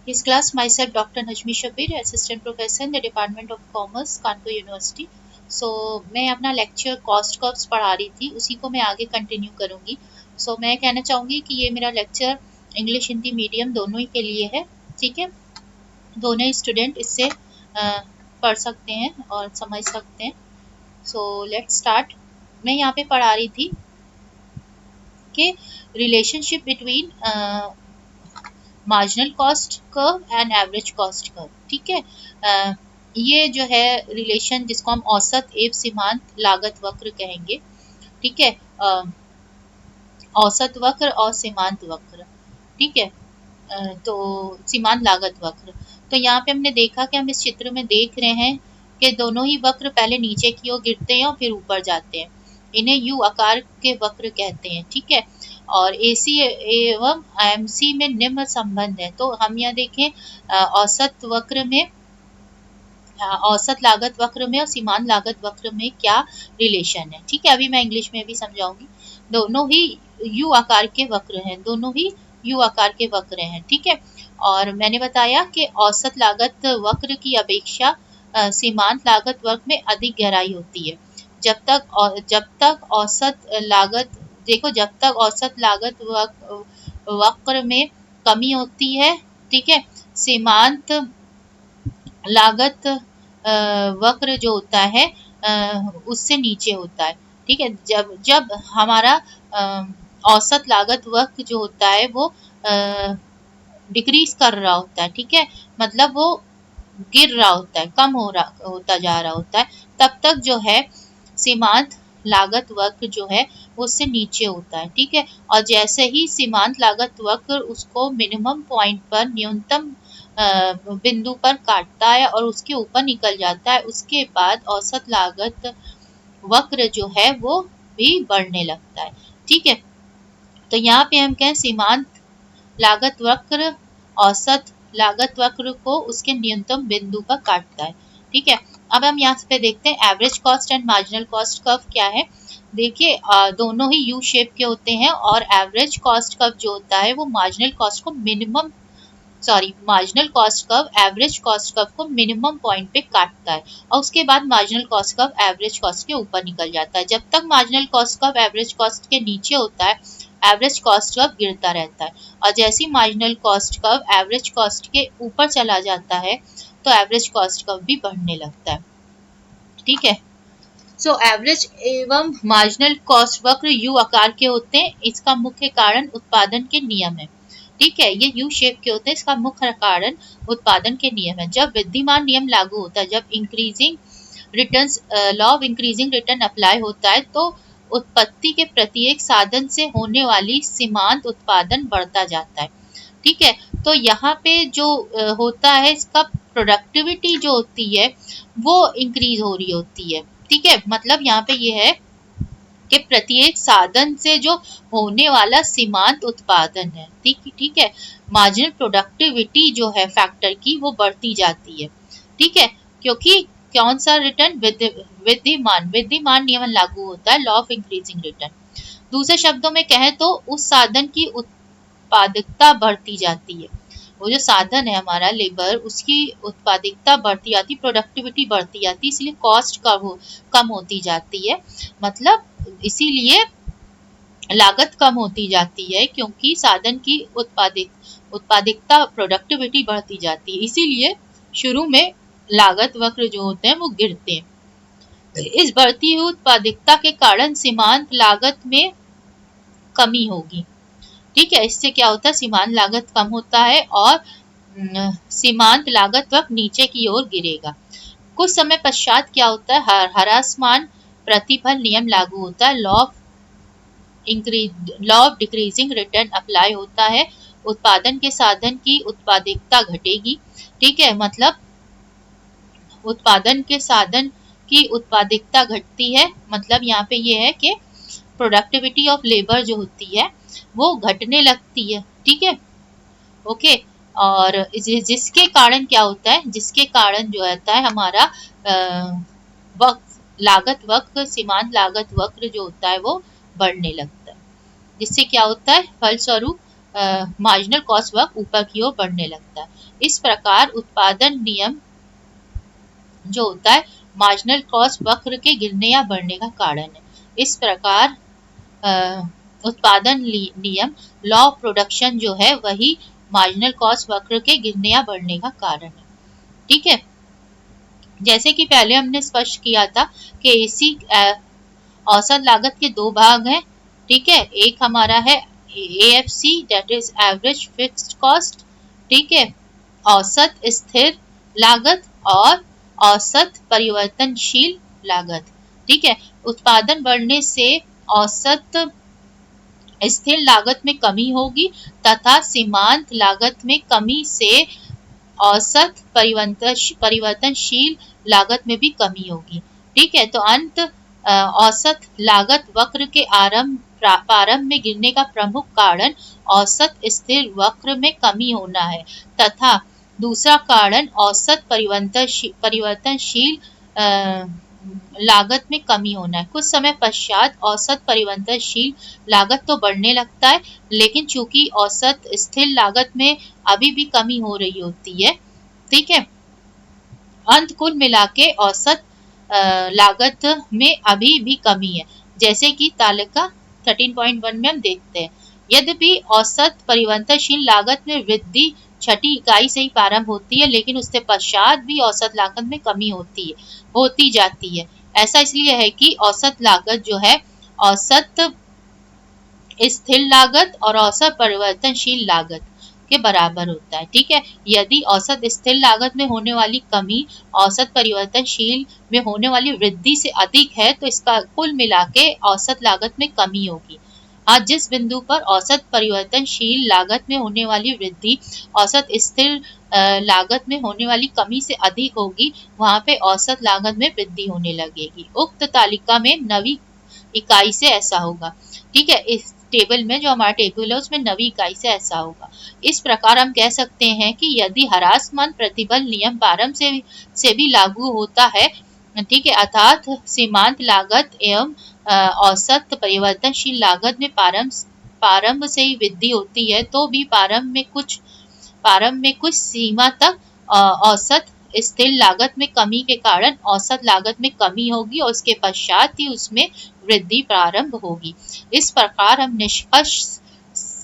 His class, myself, Dr. Najmi Shabir, Assistant Professor in the Department of Commerce, Kanpur university. मैं अपना lecture cost curves पढ़ा रही थी, उसी को मैं आगे कंटिन्यू करूँगी। मैं कहना चाहूँगी कि ये मेरा लेक्चर इंग्लिश हिंदी मीडियम दोनों ही के लिए है, ठीक है। दोनों ही स्टूडेंट इससे पढ़ सकते हैं और समझ सकते हैं। Let's start. मैं यहाँ पे पढ़ा रही थी कि relationship between marginal cost curve and average cost curve, ठीक है। ये जो है रिलेशन जिसको हम औसत एवं सीमांत लागत वक्र कहेंगे, ठीक है। औसत वक्र और सीमांत वक्र, ठीक है। तो सीमांत लागत वक्र, तो यहाँ पे हमने देखा कि हम इस चित्र में देख रहे हैं कि दोनों ही वक्र पहले नीचे की ओर गिरते हैं और फिर ऊपर जाते हैं। इन्हें यू आकार के वक्र कहते हैं, ठीक है। और एसी एवं आईएमसी में निम्न संबंध है। तो हम यहाँ देखें औसत वक्र में, औसत लागत वक्र में और सीमांत लागत वक्र में क्या रिलेशन है, ठीक है। अभी मैं इंग्लिश में भी समझाऊंगी। दोनों ही यू आकार के वक्र हैं, दोनों ही यू आकार के वक्र हैं, ठीक है। और मैंने बताया कि औसत लागत वक्र की अपेक्षा सीमांत लागत वक्र में अधिक गहराई होती है। जब तक औसत लागत, देखो, जब तक औसत लागत वक्र में कमी होती है, ठीक है, सीमांत लागत वक्र जो होता है उससे नीचे होता है, ठीक है। जब जब हमारा औसत लागत वक्र जो होता है वो डिक्रीज कर रहा होता है, ठीक है, मतलब वो गिर रहा होता है, कम होता जा रहा होता है, तब तक जो है सीमांत लागत वक्र जो है वो उससे नीचे होता है, ठीक है। और जैसे ही सीमांत लागत वक्र उसको मिनिमम पॉइंट पर, न्यूनतम बिंदु पर काटता है और उसके ऊपर निकल जाता है, उसके बाद औसत लागत वक्र जो है वो भी बढ़ने लगता है, ठीक है। तो यहाँ पे हम कहें सीमांत लागत वक्र औसत लागत वक्र को उसके न्यूनतम बिंदु पर काटता है, ठीक है। अब हम यहाँ पे देखते हैं average cost and marginal cost curve क्या है। देखिए दोनों ही यू शेप के होते हैं और एवरेज कॉस्ट कर्व जो होता है वो मार्जिनल कॉस्ट को marginal cost curve average cost curve को मिनिमम पॉइंट पे काटता है और उसके बाद marginal cost curve average cost के ऊपर निकल जाता है। जब तक marginal cost curve average cost के नीचे होता है, एवरेज कॉस्ट कर्व गिरता रहता है, और जैसे ही marginal cost curve average cost के ऊपर चला जाता है तो एवरेज कॉस्ट कर्व भी बढ़ने लगता है, ठीक है। एवरेज एवं मार्जिनल कॉस्ट वक्र यू आकार के होते हैं। इसका मुख्य कारण उत्पादन के नियम है, ठीक है। ये यू शेप के होते हैं, इसका मुख्य कारण उत्पादन के नियम है। जब विद्यमान नियम लागू होता है, जब increasing returns, law of increasing return apply होता है, तो उत्पत्ति के प्रत्येक साधन से होने वाली सीमांत उत्पादन बढ़ता जाता है, ठीक है। तो यहाँ पे जो होता है, इसका प्रोडक्टिविटी जो होती है वो इंक्रीज हो रही होती है, ठीक है। मतलब यहाँ पे ये है कि प्रत्येक साधन से जो होने वाला सीमांत उत्पादन है, ठीक है, मार्जिनल प्रोडक्टिविटी जो है फैक्टर की वो बढ़ती जाती है, ठीक है। क्योंकि कौन सा रिटर्न, विद्यमान नियमन लागू होता है, लॉ ऑफ इंक्रीजिंग रिटर्न। दूसरे शब्दों में कहें तो उस साधन की उत्पादकता बढ़ती जाती है। वो जो साधन है हमारा लेबर, उसकी उत्पादकता बढ़ती जाती, प्रोडक्टिविटी बढ़ती जाती, इसलिए कॉस्ट कम होती जाती है। मतलब इसीलिए लागत कम होती जाती है, क्योंकि साधन की उत्पादकता, प्रोडक्टिविटी बढ़ती जाती है, इसीलिए शुरू में लागत वक्र जो होते हैं वो गिरते हैं। इस बढ़ती हुई उत्पादकता के कारण सीमांत लागत में कमी होगी, ठीक है। इससे क्या होता है, सीमांत लागत कम होता है और सीमांत लागत वक्र नीचे की ओर गिरेगा। कुछ समय पश्चात क्या होता है, ह्रासमान प्रतिफल नियम लागू होता है, law of decreasing return apply होता है, उत्पादन के साधन की उत्पादकता घटेगी, ठीक है। मतलब उत्पादन के साधन की उत्पादकता घटती है, मतलब यहाँ पे ये है कि प्रोडक्टिविटी ऑफ लेबर जो होती है वो घटने लगती है, ठीक है, ओके। और जिसके कारण क्या होता है, जिसके कारण जो होता है हमारा लागत वक्र, सीमांत लागत वक्र जो होता है वो बढ़ने लगता है, जिससे क्या होता है, फलस्वरूप मार्जिनल कॉस्ट वक्र ऊपर की ओर बढ़ने लगता है। इस प्रकार उत्पादन नियम जो होता है मार्जिनल कॉस्ट वक्र के गिरने या बढ़ने का कारण है। इस प्रकार उत्पादन नियम लॉ ऑफ प्रोडक्शन जो है वही मार्जिनल कॉस्ट वक्र के गिरने या बढ़ने का कारण है। ठीक है, जैसे कि पहले हमने स्पष्ट किया था कि एसी औसत लागत के दो भाग हैं। ठीक है, एक हमारा है AFC that is average fixed cost. ठीक है, औसत स्थिर लागत और औसत परिवर्तनशील लागत। ठीक है, उत्पादन बढ़ने से औसत स्थिर लागत में कमी होगी तथा सीमांत लागत में कमी से औसत परिवर्तनशील लागत में भी कमी होगी। ठीक है, तो अंत औसत लागत वक्र के प्रारंभ में गिरने का प्रमुख कारण औसत स्थिर वक्र में कमी होना है तथा दूसरा कारण औसत परिवर्तनशील लागत में कमी होना है। कुछ समय पश्चात औसत परिवर्तनशील लागत तो बढ़ने लगता है, लेकिन चूंकि औसत स्थिर लागत में अभी भी कमी हो रही होती है। ठीक है, अंत कुल मिला के औसत लागत में अभी भी कमी है, जैसे कि तालिका 13.1 में हम देखते हैं। यद्यपि औसत परिवर्तनशील लागत में वृद्धि छठी इकाई से ही प्रारंभ होती है, लेकिन उसके पश्चात भी औसत लागत में कमी होती जाती है। ऐसा इसलिए है कि औसत लागत जो है औसत स्थिर लागत और औसत परिवर्तनशील लागत के बराबर होता है। ठीक है, यदि औसत स्थिर लागत में होने वाली कमी औसत परिवर्तनशील में होने वाली वृद्धि से अधिक है तो इसका कुल मिला के औसत लागत में कमी होगी। आज जिस बिंदु पर औसत परिवर्तनशील लागत में होने वाली वृद्धि औसत स्थिर लागत में होने वाली कमी से अधिक होगी, वहां पे औसत लागत में वृद्धि होने लगेगी। उक्त तालिका में नवी इकाई से ऐसा होगा। ठीक है, इस टेबल में जो हमारा टेबल है उसमें नवी इकाई से ऐसा होगा। इस प्रकार हम कह सकते हैं कि यदि ह्रासमान प्रतिबल नियम प्रारंभ से भी लागू होता है, ठीक है, अर्थात सीमांत लागत एवं औसत परिवर्तनशील लागत में प्रारंभ से ही वृद्धि होती है, तो भी प्रारंभ में कुछ सीमा तक औसत स्थिर लागत में कमी के कारण औसत लागत में कमी होगी और उसके पश्चात ही उसमें वृद्धि प्रारंभ होगी। इस प्रकार हम निष्कर्ष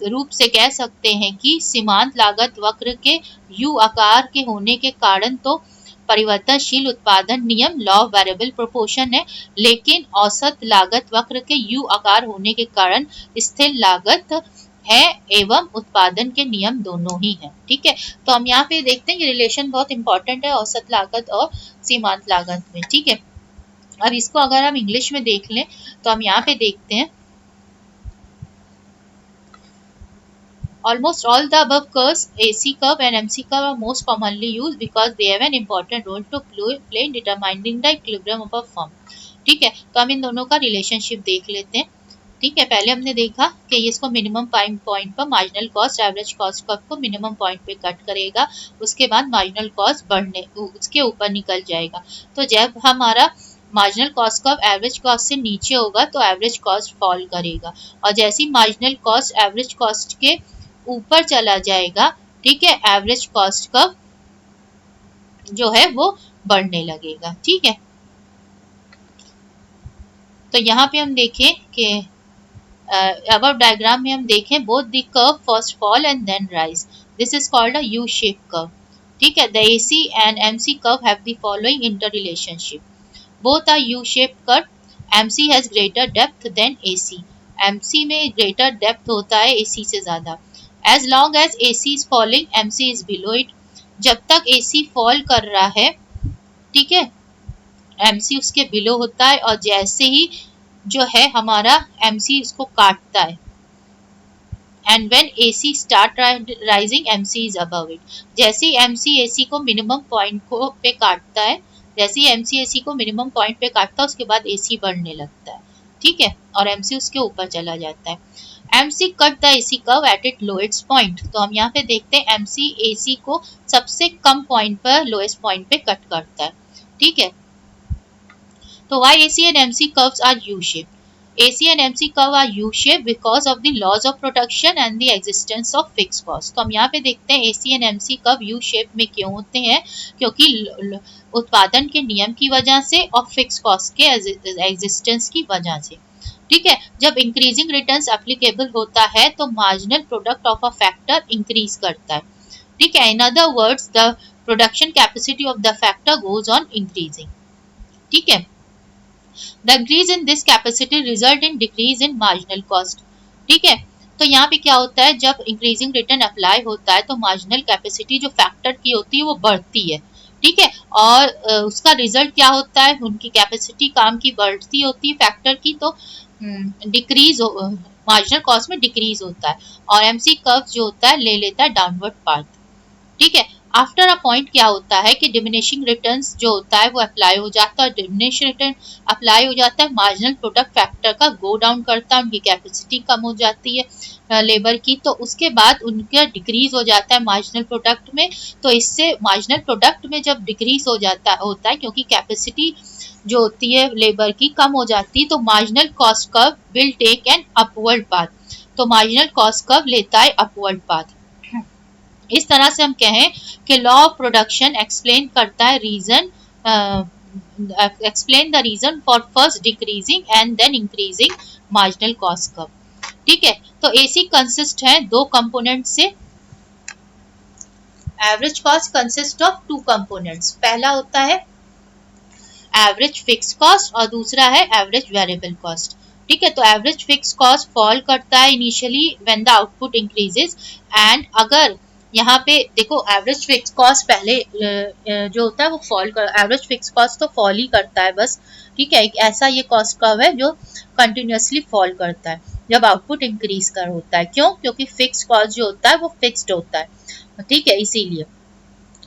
रूप से कह सकते हैं कि सीमांत लागत वक्र के यू आकार के होने के कारण तो परिवर्तनशील उत्पादन नियम लॉ ऑफ वेरिएबल प्रोपोर्शन है, लेकिन औसत लागत वक्र के यू आकार होने के कारण स्थिर लागत है एवं उत्पादन के नियम दोनों ही हैं। ठीक है, तो हम यहाँ पे देखते हैं ये रिलेशन बहुत इंपॉर्टेंट है औसत लागत और सीमांत लागत में। ठीक है, अब इसको अगर हम इंग्लिश में देख लें तो हम यहाँ पे देखते हैं almost all the above curves, AC curve and MC curve are most commonly used because they have an important role to play in determining the equilibrium of a firm. ठीक है, तो हम इन दोनों का रिलेशनशिप देख लेते हैं। ठीक है, पहले हमने देखा कि इसको मिनिमम पॉइंट पर marginal cost average cost curve को मिनिमम पॉइंट पे कट करेगा, उसके बाद मार्जिनल कॉस्ट बढ़ने उसके ऊपर निकल जाएगा। तो जब हमारा marginal cost curve average cost से नीचे होगा तो एवरेज कॉस्ट फॉल करेगा, और जैसी मार्जिनल कॉस्ट एवरेज कॉस्ट के ऊपर चला जाएगा, ठीक है, एवरेज कॉस्ट कर्व जो है वो बढ़ने लगेगा। ठीक है, तो यहाँ पे हम देखें कि अबव डायग्राम में हम देखें both the curve first fall and then rise, this is called a U shape curve. ठीक है, the AC and MC curve have the following interrelationship. Both are U-shaped curve. MC has greater depth than AC. MC में greater depth होता है AC से ज़्यादा। As long as AC is falling, MC is below it. जब तक AC fall कर रहा है, ठीक है, MC उसके below होता है, और जैसे ही जो है हमारा MC उसको काटता है, and when AC start rising, MC is above it. जैसे ही MC AC को मिनिमम पॉइंट को पे काटता है, जैसे ही MC AC को मिनिमम पॉइंट पे काटता है उसके बाद AC बढ़ने लगता है। ठीक है, और MC उसके ऊपर चला जाता है। MC cut the AC curve at it lowest point, तो हम यहाँ पे देखते हैं MC AC को सबसे कम पॉइंट पर लोएस्ट पॉइंट पे कट करता है। ठीक है, तो why AC and MC curves are U shape? AC and MC curve are U-shaped because of the laws of production and the existence of fixed cost। तो हम यहाँ पे देखते हैं AC and MC curve U-shape में क्यों होते हैं, क्योंकि उत्पादन के नियम की वजह से और फिक्स कॉस्ट के एग्जिस्टेंस की वजह से। ठीक है, जब इंक्रीजिंग रिटर्न्स एप्लीकेबल होता है तो marginal product of a factor increase करता है। ठीक है, in other words the production capacity of the factor goes on increasing. ठीक है, the increase in this capacity result in decrease in marginal cost. ठीक है, तो यहाँ पे क्या होता है, जब इंक्रीजिंग रिटर्न अप्लाई होता है तो मार्जिनल कैपेसिटी जो फैक्टर की होती है वो बढ़ती है। ठीक है, और उसका रिजल्ट क्या होता है, उनकी कैपेसिटी काम की बढ़ती होती है फैक्टर की, तो डिक्रीज मार्जिनल कॉस्ट में डिक्रीज होता है और एमसी कर्व जो होता है ले लेता है डाउनवर्ड पाथ। ठीक है, आफ्टर अ पॉइंट क्या होता है कि डिमिनिशिंग रिटर्न्स जो होता है वो अप्लाई हो जाता है, डिमिनिशिंग रिटर्न अप्लाई हो जाता है, मार्जिनल प्रोडक्ट फैक्टर का गो डाउन करता है, उनकी कैपेसिटी कम हो जाती है लेबर की, तो उसके बाद उनका डिक्रीज हो जाता है मार्जिनल प्रोडक्ट में। तो इससे मार्जिनल प्रोडक्ट में जब डिक्रीज हो जाता होता है क्योंकि कैपेसिटी जो होती है लेबर की कम हो जाती है, तो marginal cost curve will take an upward path. तो मार्जिनल कॉस्ट कर्व लेता है अपवर्ड पाथ। इस तरह से हम कहें कि लॉ ऑफ प्रोडक्शन एक्सप्लेन करता है reason, explain the reason for first decreasing and then increasing marginal cost curve. ठीक है, तो एसी कंसिस्ट है दो कंपोनेंट से। Average cost consist of two components, पहला होता है एवरेज फिक्स कॉस्ट और दूसरा है एवरेज वेरिएबल कॉस्ट। ठीक है, तो एवरेज फिक्स कॉस्ट फॉल करता है initially when the output increases, and अगर यहाँ पे देखो एवरेज फिक्स कॉस्ट पहले जो होता है वो फॉल कर, एवरेज फिक्स कॉस्ट तो फॉल ही करता है बस। ठीक है, एक ऐसा ये कॉस्ट कर्व है जो कंटिन्यूसली फॉल करता है जब आउटपुट इंक्रीज कर होता है। क्यों? क्योंकि फिक्स कॉस्ट जो होता है वो फिक्स्ड होता है। ठीक है, इसीलिए,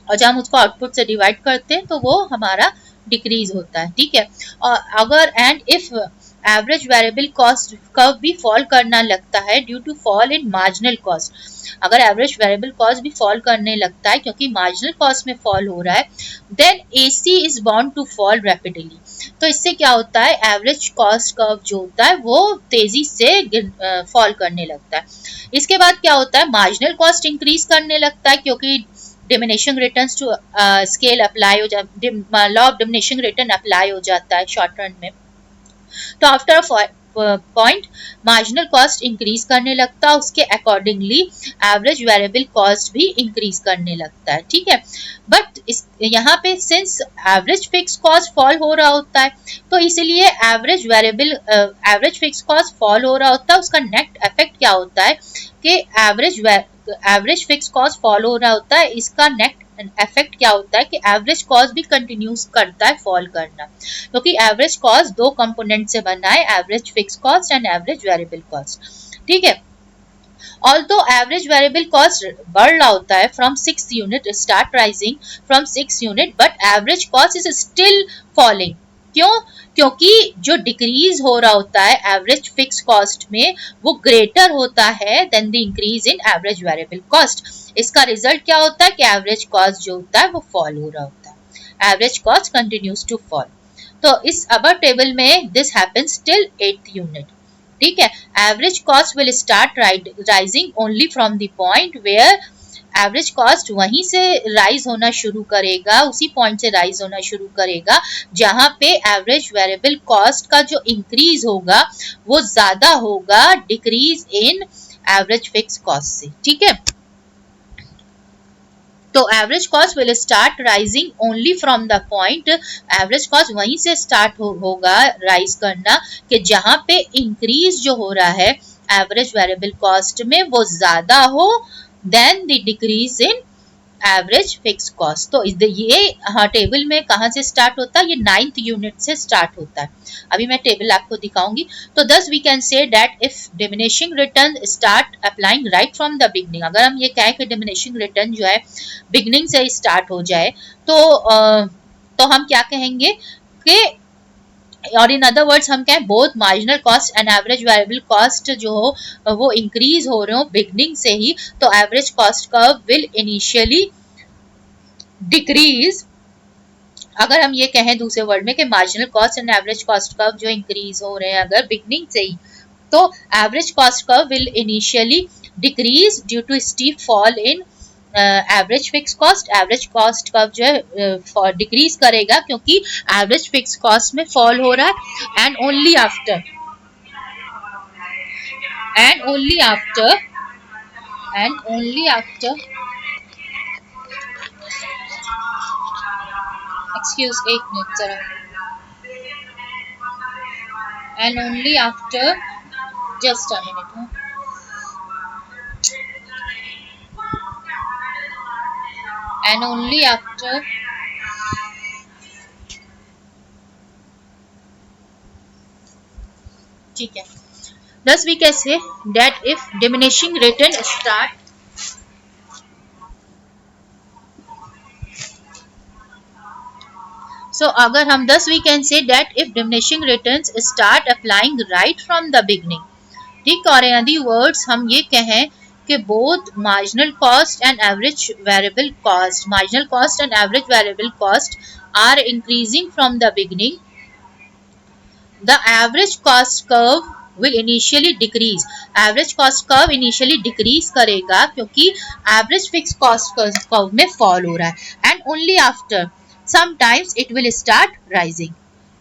और जब हम उसको आउटपुट से डिवाइड करते हैं तो वो हमारा डिक्रीज होता है। ठीक है, और अगर and if average variable cost curve भी फॉल करना लगता है due to fall in marginal cost, अगर एवरेज वेरिएबल कॉस्ट भी फॉल करने लगता है क्योंकि मार्जिनल कॉस्ट में फॉल हो रहा है, then AC is bound to fall rapidly. तो इससे क्या होता है, एवरेज कॉस्ट कर्व जो होता है वो तेजी से फॉल करने लगता है। इसके बाद क्या होता है, मार्जिनल कॉस्ट इंक्रीज करने लगता है क्योंकि diminishing returns to scale apply हो जाता, law of diminishing return apply हो जाता है शॉर्ट रन में। तो after point marginal cost increase करने लगता है, उसके अकॉर्डिंगली एवरेज वेरिएबल कॉस्ट भी इंक्रीज करने लगता है। ठीक है, बट यहाँ पे since average fix cost fall हो रहा होता है तो इसलिए एवरेज फिक्स कॉस्ट फॉल हो रहा होता है, उसका नेट इफेक्ट क्या होता है कि एवरेज फिक्स कॉस्ट फॉल हो रहा होता है, इसका नेट इफेक्ट क्या होता है कि एवरेज कॉस्ट भी कंटिन्यूस करता है फॉल करना, क्योंकि एवरेज कॉस्ट दो कंपोनेंट से बना है, average fix cost and average variable cost. ठीक है, ऑल्दो एवरेज वेरिएबल कॉस्ट बढ़ रहा होता है from 6 unit start rising from 6 unit, but average cost is still falling. क्यों? क्योंकि जो डिक्रीज हो रहा होता है एवरेज फिक्स कॉस्ट में वो ग्रेटर होता है than the increase in average variable cost. इसका रिजल्ट क्या होता है कि एवरेज कॉस्ट जो होता है वो फॉल हो रहा होता है, average cost continues to fall. तो इस अबर टेबल में this happens till 8th unit. ठीक है, average cost will start rising only from the point where, average cost वहीं से राइज होना शुरू करेगा, उसी पॉइंट से राइज होना शुरू करेगा जहां पे एवरेज वेरिएबल कॉस्ट का जो इंक्रीज होगा वो ज्यादा होगा decrease in average fix cost से। ठीक है, तो average cost will start rising only from the point, average cost वहीं से स्टार्ट होगा राइज करना कि जहां पे इंक्रीज जो हो रहा है एवरेज वेरिएबल कॉस्ट में वो ज्यादा हो than the decrease in average fix cost. तो ये टेबल में कहाँ से स्टार्ट होता है, ये 9th यूनिट से स्टार्ट होता है। अभी मैं टेबल आपको दिखाऊंगी। तो thus we can say that if diminishing return start applying right from the beginning, अगर हम ये कहें कि diminishing return जो है बिगनिंग से स्टार्ट हो जाए तो हम क्या कहेंगे कि, और इन अदर वर्ड्स हम कहें both marginal cost and average variable cost जो हो वो इंक्रीज हो रहे हो बिगनिंग से ही, तो average cost curve will initially decrease अगर हम ये कहें दूसरे वर्ड में कि marginal cost and average cost curve जो इंक्रीज हो रहे हैं अगर बिगनिंग से ही, तो average cost curve will initially decrease due to steep fall in average fix cost. Average cost curve जो है डिक्रीज करेगा क्योंकि एवरेज फिक्स कॉस्ट में फॉल हो रहा है। And only after and only after excuse एक मिनट जरा and only after just a minute and only after ठीक है। Thus we can say that if diminishing return start so अगर हम thus we can say that if diminishing returns start applying right from the beginning, ठीक, और in other words हम ये कहें कि both marginal cost and average variable cost are increasing from the beginning, the average cost curve will initially decrease। average cost curve initially decrease करेगा क्योंकि average fixed cost curve में fall हो रहा है। and only after sometimes it will start rising,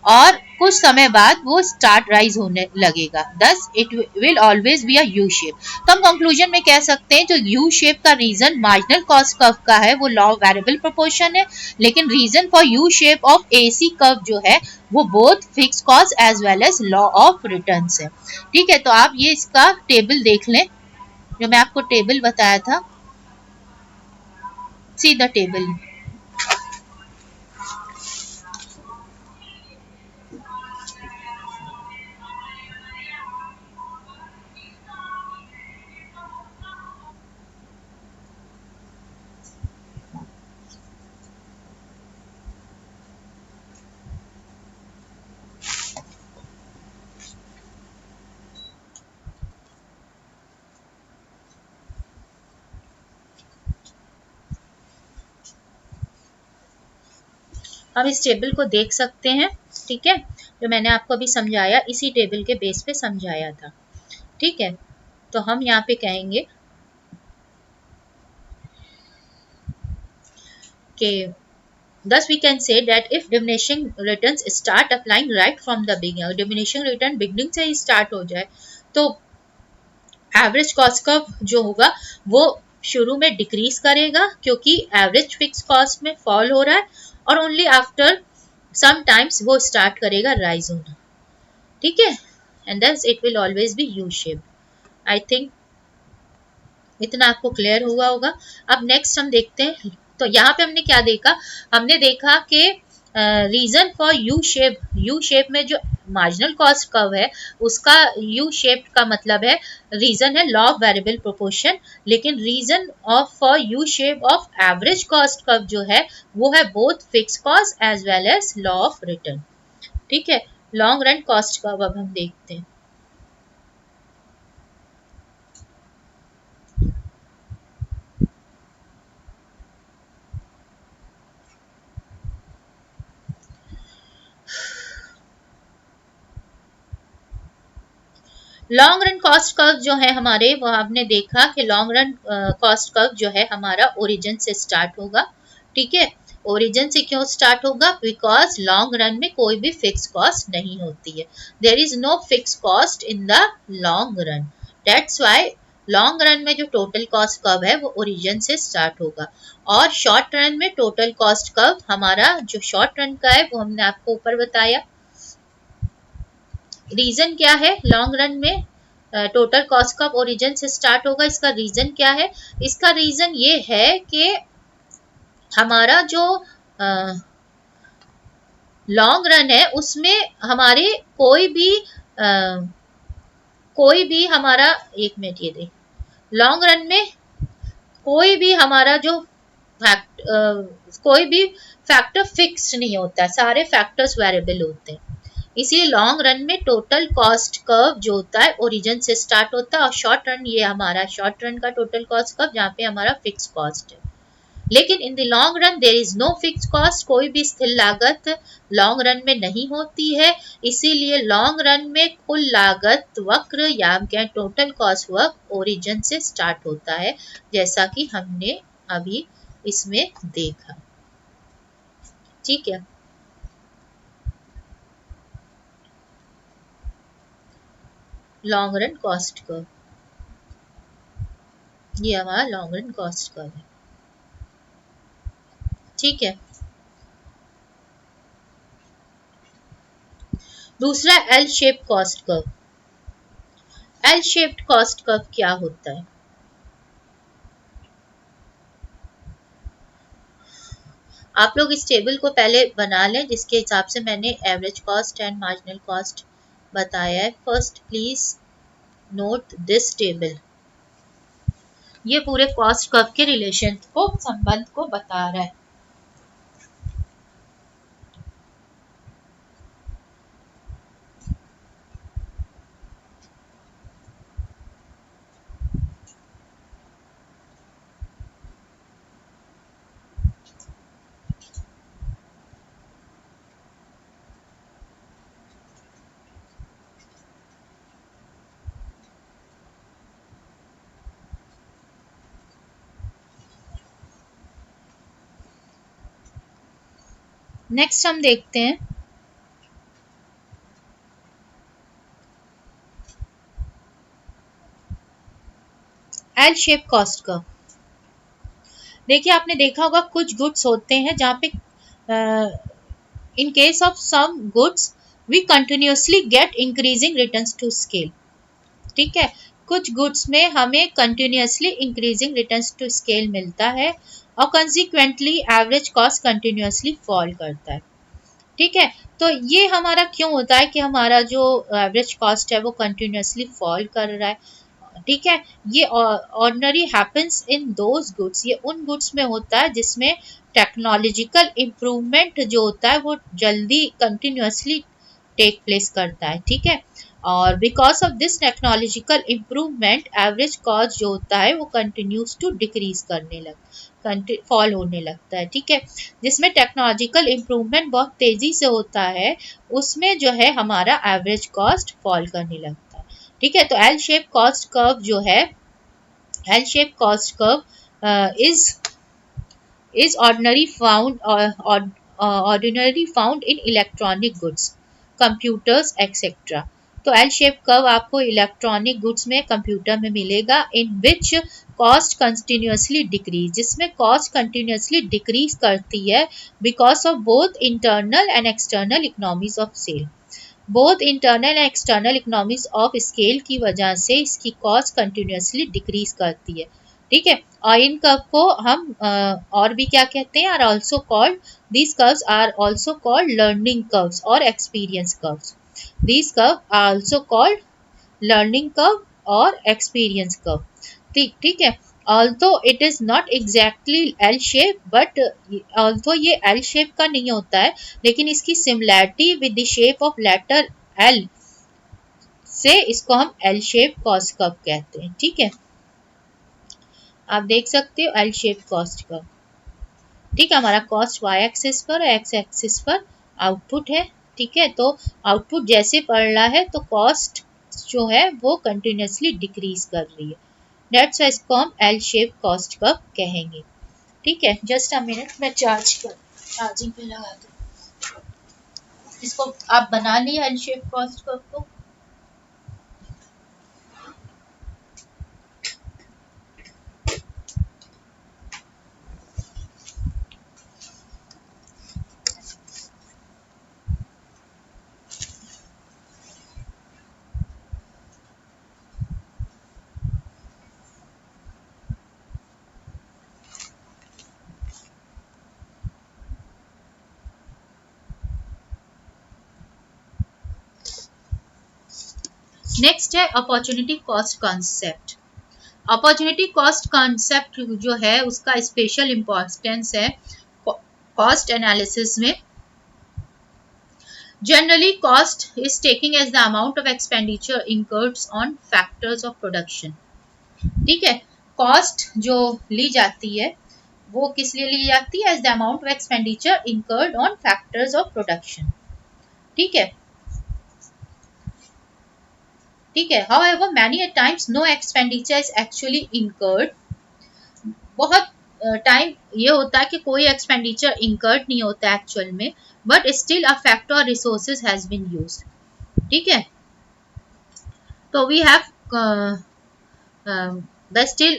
और कुछ समय बाद वो स्टार्ट राइज होने लगेगा। thus it will always be a U shape। तो हम कंक्लूजन में कह सकते हैं जो U शेप का रीजन मार्जिनल कॉस्ट कर्व का है वो लॉ ऑफ वेरिएबल प्रोपोर्शन है, लेकिन reason for U shape of AC curve जो है वो both fix cost as well as law of returns है। ठीक है, तो आप ये इसका टेबल देख लें जो मैं आपको टेबल बताया था, सी द टेबल। हम इस टेबल को देख सकते हैं, ठीक है, जो मैंने आपको अभी समझाया इसी टेबल के बेस पे समझाया था। ठीक है, तो हम यहाँ पे कहेंगे कि thus we can say that if diminishing returns start applying right from the beginning, diminishing return beginning से ही start हो जाए तो एवरेज कॉस्ट कर्व जो होगा वो शुरू में डिक्रीज करेगा क्योंकि एवरेज फिक्स कॉस्ट में फॉल हो रहा है, और ओनली आफ्टर सम टाइम्स वो स्टार्ट करेगा राइज होना। ठीक है, and thus it will always be U shape. I think इतना आपको क्लियर हुआ होगा। अब नेक्स्ट हम देखते हैं, तो यहाँ पे हमने क्या देखा, हमने देखा कि रीजन फॉर यू शेप में जो मार्जिनल कॉस्ट कर्व है उसका यू शेप का मतलब है रीजन है लॉ ऑफ वेरिएबल प्रोपोर्शन, लेकिन reason of for U shape of average cost curve जो है वो है both fix cost as well as law of return. ठीक है, लॉन्ग रन कॉस्ट कर्व अब हम देखते हैं। लॉन्ग रन कॉस्ट कर्व जो है हमारे, वो आपने देखा कि लॉन्ग रन कॉस्ट कर्व जो है हमारा ओरिजिन से स्टार्ट होगा। ठीक है, ओरिजिन से क्यों स्टार्ट होगा, बिकॉज लॉन्ग रन में कोई भी फिक्स कॉस्ट नहीं होती है, there is no fix cost in the long run, that's why long run में जो टोटल कॉस्ट कर्व है वो ओरिजिन से स्टार्ट होगा। और शॉर्ट रन में टोटल कॉस्ट कर्व हमारा जो शॉर्ट रन का है वो हमने आपको ऊपर बताया। रीजन क्या है, लॉन्ग रन में टोटल कॉस्ट कर्व ओरिजिन से स्टार्ट होगा, इसका रीजन क्या है, इसका रीजन ये है कि हमारा जो लॉन्ग रन है उसमें हमारे कोई भी हमारा, एक मिनट ये दे, लॉन्ग रन में कोई भी हमारा जो कोई भी फैक्टर फिक्स नहीं होता है, सारे फैक्टर्स वेरिएबल होते हैं, इसीलिए लॉन्ग रन में टोटल कॉस्ट कर्व जो होता है ओरिजिन से स्टार्ट होता है। और शॉर्ट रन, ये हमारा शॉर्ट रन का टोटल कॉस्ट कर्व जहाँ पे हमारा फिक्स कॉस्ट है। लेकिन in the long run there is no fix cost, कोई भी स्थिर लागत लॉन्ग रन में नहीं होती है। इसीलिए लॉन्ग रन में कुल लागत वक्र या टोटल कॉस्ट वर्क ओरिजिन से स्टार्ट होता है, जैसा कि हमने अभी इसमें देखा। ठीक है, लॉन्ग रन कॉस्ट कर्व, ये हमारा लॉन्ग रन कॉस्ट कर्व है। ठीक है, दूसरा L shape cost curve. L shaped cost curve क्या होता है? आप लोग इस टेबल को पहले बना लें जिसके हिसाब से मैंने average cost and marginal cost बताया है। First please note this table. ये पूरे कॉस्ट कर्व के रिलेशन को, संबंध को बता रहा है। नेक्स्ट हम देखते हैं एल शेप कॉस्ट कर्व। देखिए, आपने देखा होगा कुछ गुड्स होते हैं जहाँ पे in case of some goods we continuously get increasing returns to scale. ठीक है, कुछ गुड्स में हमें continuously increasing returns to scale मिलता है और consequently average cost continuously fall करता है। ठीक है, तो ये हमारा क्यों होता है कि हमारा जो एवरेज कॉस्ट है वो कंटिन्यूसली फॉल कर रहा है। ठीक है, ये ordinary happens in those goods, ये उन गुड्स में होता है जिसमें टेक्नोलॉजिकल इम्प्रूवमेंट जो होता है वो जल्दी कंटिन्यूसली टेक प्लेस करता है। ठीक है, और because of this technological improvement average cost जो होता है वो कंटिन्यूज टू डिक्रीज करने फॉल होने लगता है। ठीक है, जिसमें टेक्नोलॉजिकल इम्प्रूवमेंट बहुत तेजी से होता है उसमें जो है हमारा एवरेज कॉस्ट फॉल करने लगता है। ठीक है, तो एल शेप कॉस्ट कर्व जो है, L shape cost curve is ordinary found in electronic goods, computers etc. तो एल शेप कर्व आपको इलेक्ट्रॉनिक गुड्स में, कंप्यूटर में मिलेगा। In which cost continuously decrease, जिसमें कॉस्ट कंटिन्यूसली डिक्रीज करती है because of both internal and external economies of sell. Both internal and external economies of scale की वजह से इसकी कॉस्ट कंटिन्यूसली डिक्रीज करती है। ठीक है, और इन कर्व को हम और भी क्या कहते हैं, are also called, these curves are also called learning curves और experience curves. These curve are also called learning curve और एक्सपीरियंस कर्व। ठीक है, although it is not exactly L shape but although ये L shape का नहीं होता है, लेकिन इसकी similarity with the shape of letter L से इसको हम L शेप कॉस्ट कर्व कहते हैं। ठीक है, आप देख सकते हो L शेप कॉस्ट कर्व। ठीक है, हमारा कॉस्ट y एक्सिस पर, x एक्सिस पर आउटपुट है। ठीक है, तो आउटपुट जैसे बढ़ रहा है तो कॉस्ट जो है वो कंटिन्यूसली डिक्रीज कर रही है। दैट्स व्हाई इसको हम एल शेप कॉस्ट कर्व कहेंगे। ठीक है, जस्ट अ मिनट, मैं चार्जिंग पे लगा दूँ। इसको आप बना लिया एल शेप कॉस्ट कर्व को। नेक्स्ट है opportunity cost concept. Opportunity cost concept जो है उसका स्पेशल इम्पोर्टेंस है कॉस्ट एनालिसिस में। Generally cost is taking as the amount of expenditure incurred on factors of production. ठीक है, कॉस्ट जो ली जाती है वो किस लिए ली जाती है? As the amount of expenditure incurred on factors of production. ठीक है, ठीक है। However, many a times no expenditure is actually incurred। बहुत टाइम ये होता है कि कोई एक्सपेंडिचर इंकर्ड नहीं होता एक्चुअल में, but still a factor resources has been used. ठीक है, तो we have the still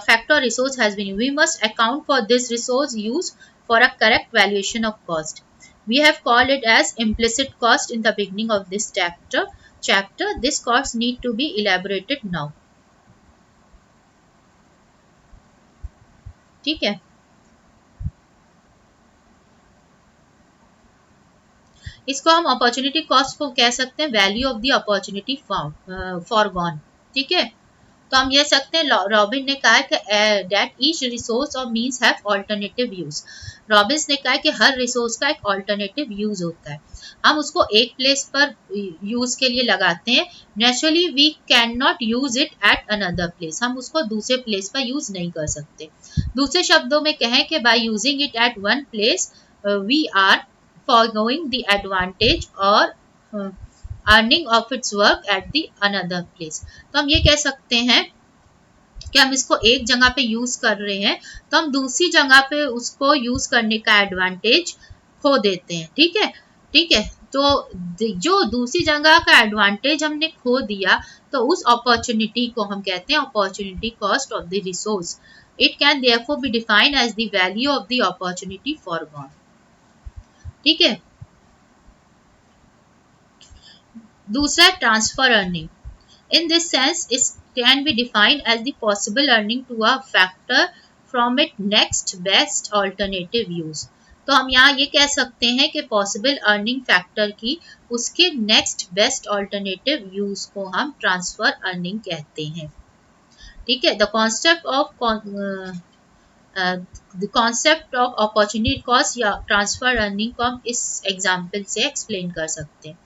factor resource has been, we must account for this resource use for a correct valuation of cost. We have called it as implicit cost in the beginning of this chapter. This cost need to be elaborated now। ठीक है, इसको हम opportunity cost को कह सकते हैं value of the opportunity foregone. ठीक है, तो हम ये सकते हैं रॉबिन ने कहा कि दैट ईच रिसोर्स और means have alternative use. Robins ने कहा कि हर रिसोर्स का एक ऑल्टरनेटिव यूज होता है, हम उसको एक प्लेस पर यूज के लिए लगाते हैं। Naturally we can not use it at another place, हम उसको दूसरे प्लेस पर यूज नहीं कर सकते। दूसरे शब्दों में कहें कि by using it at one place we are foregoing the advantage or earning of its work at the another place। तो हम ये कह सकते हैं कि हम इसको एक जगह पे यूज कर रहे हैं तो हम दूसरी जगह पे उसको यूज करने का एडवांटेज खो देते हैं। ठीक है, ठीक है, तो जो दूसरी जगह का एडवांटेज हमने खो दिया तो उस अपॉर्चुनिटी को हम कहते हैं opportunity cost of the resource. It can therefore be defined as the value of the opportunity foregone. ठीक है, दूसरा transfer earning. In this sense it can be defined as the possible earning to a factor from it next best alternative use. तो हम यहाँ ये कह सकते हैं कि पॉसिबल अर्निंग फैक्टर की उसके नेक्स्ट बेस्ट ऑल्टरनेटिव यूज को हम ट्रांसफर अर्निंग कहते हैं। ठीक है, the concept of the concept of opportunity cost या ट्रांसफर अर्निंग को हम इस एग्जाम्पल से एक्सप्लेन कर सकते हैं।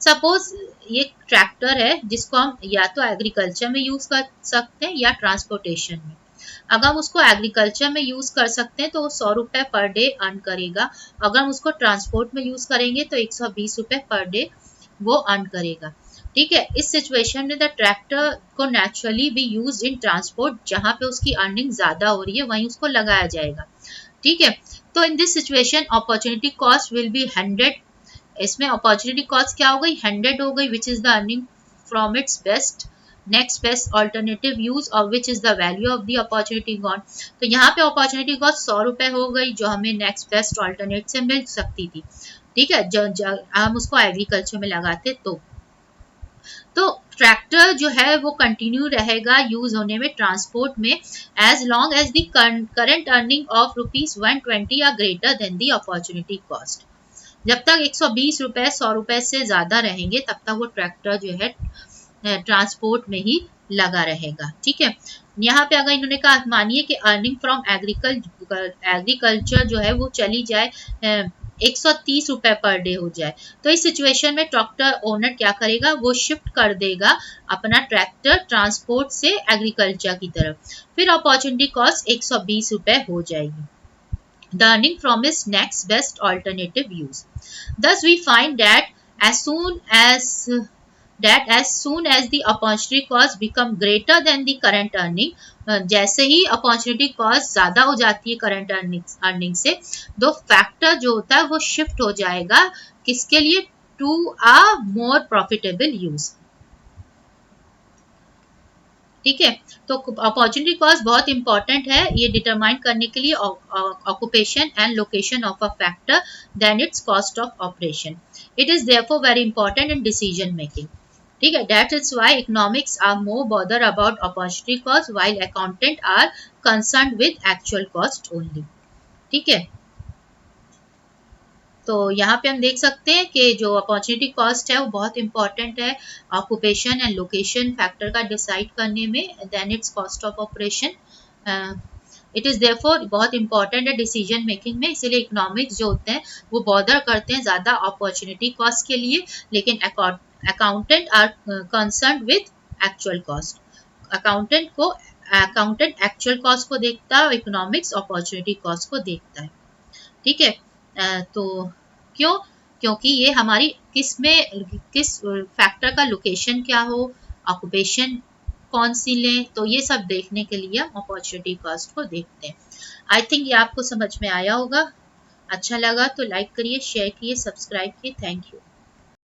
सपोज ये ट्रैक्टर है जिसको हम या तो एग्रीकल्चर में यूज कर सकते हैं या ट्रांसपोर्टेशन में। अगर हम उसको एग्रीकल्चर में यूज कर सकते हैं तो वो 100 रुपए पर डे अर्न करेगा, अगर हम उसको ट्रांसपोर्ट में यूज करेंगे तो 120 रुपए पर डे वो अर्न करेगा। ठीक है, इस सिचुएशन में द ट्रैक्टर को naturally B use in transport, जहां पे उसकी अर्निंग ज्यादा हो रही है वहीं उसको लगाया जाएगा। ठीक है, तो in this situation opportunity cost will be 100। इसमें अपॉर्चुनिटी कॉस्ट क्या हो गई? 100 हो गई, which is the earning from its best next best alternative use और which is the value of the opportunity gone. तो यहाँ पे अपॉर्चुनिटी कॉस्ट 100 रुपए हो गई जो हमें नेक्स्ट बेस्ट ऑल्टरनेट से मिल सकती थी। ठीक है, हम उसको एग्रीकल्चर में लगाते तो ट्रैक्टर जो है वो कंटिन्यू रहेगा यूज होने में ट्रांसपोर्ट में as long as the current earning of ₹120 या greater than the opportunity cost. जब तक 120 रुपए 100 रुपए से ज्यादा रहेंगे तब तक वो ट्रैक्टर जो है ट्रांसपोर्ट में ही लगा रहेगा। ठीक है, यहाँ पे अगर इन्होंने कहा मानिए कि अर्निंग फ्रॉम एग्रीकल्चर जो है वो चली जाए 130 रुपए पर डे हो जाए, तो इस सिचुएशन में ट्रैक्टर ओनर क्या करेगा? वो शिफ्ट कर देगा अपना ट्रैक्टर ट्रांसपोर्ट से एग्रीकल्चर की तरफ, फिर अपॉर्चुनिटी कॉस्ट 120 रुपए हो जाएगी। The earning from its next best alternative use. Thus, we find that as soon as the opportunity cost become greater than the current earning, जैसे ही अपॉर्चुनिटी कॉस्ट ज्यादा हो जाती है करंट अर्निंग से, तो फैक्टर जो होता है वो शिफ्ट हो जाएगा किसके लिए? To a more profitable use. ठीक है, तो अपॉर्चुनिटी कॉस्ट बहुत इंपॉर्टेंट है ये डिटरमाइन करने के लिए occupation and location of a factor then its cost of operation. It is therefore very important in decision making. ठीक है, that is why economics are more bother about opportunity cost while accountant are concerned with actual cost only. ठीक है, तो यहाँ पे हम देख सकते हैं कि जो अपॉर्चुनिटी कॉस्ट है वो बहुत इंपॉर्टेंट है ऑक्यूपेशन एंड लोकेशन फैक्टर का डिसाइड करने में then its cost of operation. It is therefore बहुत इंपॉर्टेंट है डिसीजन मेकिंग में, इसीलिए इकोनॉमिक्स जो होते हैं वो बॉदर करते हैं ज्यादा अपॉर्चुनिटी कॉस्ट के लिए, लेकिन accountant are concerned with actual cost. Accountant को अकाउंटेंट एक्चुअल कॉस्ट को देखता है और इकोनॉमिक्स अपॉर्चुनिटी कॉस्ट को देखता है। ठीक है, तो क्यों? क्योंकि ये हमारी किस फैक्टर का लोकेशन क्या हो, ऑक्यूपेशन कौन सी लें, तो ये सब देखने के लिए हम अपॉर्चुनिटी कॉस्ट को देखते हैं। आई थिंक ये आपको समझ में आया होगा। अच्छा लगा तो लाइक करिए, शेयर करिए, सब्सक्राइब कीजिए। Thank you.